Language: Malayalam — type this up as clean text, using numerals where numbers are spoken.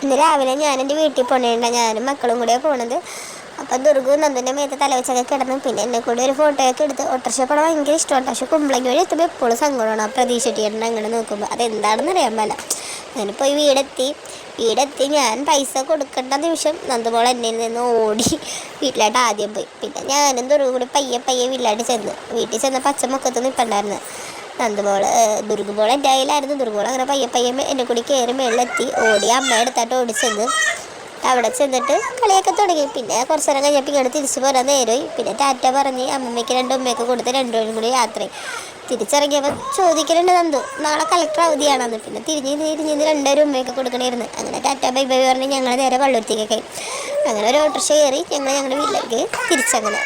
ഇന്ന് രാവിലെ ഞാൻ എൻ്റെ വീട്ടിൽ പോണേണ്ട, ഞാനും മക്കളും കൂടെയാണ് പോണത്. അപ്പം ദുർഗു നന്ദൻ്റെ മേത്ത് തലവെച്ചൊക്കെ കിടന്നു. പിന്നെ എന്നെ കൂടി ഒരു ഫോട്ടോയൊക്കെ എടുത്ത്. ഓട്ടോറിക്ഷ പോകണം ഭയങ്കര ഇഷ്ടമാണ്. പക്ഷേ കുമ്പളങ്ങി വഴി എത്തുമ്പോൾ എപ്പോഴും സങ്കടമാണ് ആ പ്രതീക്ഷ ചെയ്യണം അങ്ങനെ നോക്കുമ്പോൾ. അതെന്താണെന്ന് അറിയാൻ പാടില്ല. ഞാനിപ്പോൾ ഈ വീടെത്തി ഞാൻ പൈസ കൊടുക്കേണ്ട നിമിഷം നന്ദമോൾ എന്നിൽ നിന്ന് ഓടി വീട്ടിലായിട്ട് ആദ്യം പോയി. പിന്നെ ഞാനും ദുർഗു കൂടി പയ്യെ വീട്ടിലായിട്ട് വീട്ടിൽ ചെന്നപ്പോൾ അച്ഛൻ നിൽപ്പുണ്ടായിരുന്നു. ദുർഗുമോൾ എൻ്റെ കയ്യിലായിരുന്നു. ദുർഗുമോൾ അങ്ങനെ പയ്യെ എന്നെ കൂടി കയറി മേളിലെത്തി. ഓടി അമ്മ എടുത്തായിട്ട് ഓടിച്ചെന്ന് അവിടെ ചെന്നിട്ട് കളിയൊക്കെ തുടങ്ങി. പിന്നെ കുറച്ച് നേരം കഴിഞ്ഞപ്പോൾ ഇങ്ങോട്ട് തിരിച്ചു പോരാൻ നേരമായി. പിന്നെ ടാറ്റ പറഞ്ഞ് അമ്മമ്മയ്ക്ക് 2 ഉമ്മയൊക്കെ കൊടുത്ത് 2 പേരും കൂടി യാത്രയായി. തിരിച്ചിറങ്ങിയപ്പോൾ ചോദിക്കലുണ്ട് നന്ദു നാളെ കളക്ടർ അവധിയാണെന്ന്. പിന്നെ തിരിഞ്ഞ് 2 ഉമ്മയൊക്കെ കൊടുക്കണമായിരുന്നു. അങ്ങനെ ടാറ്റ ബൈ ബൈ പറഞ്ഞ് ഞങ്ങൾ നേരെ വള്ളുരുത്തിക്കൊക്കെ. അങ്ങനെ ഒരു ഓട്ടോറിക്ഷ കയറി ഞങ്ങളുടെ വീട്ടിലേക്ക് തിരിച്ചങ്ങനെ.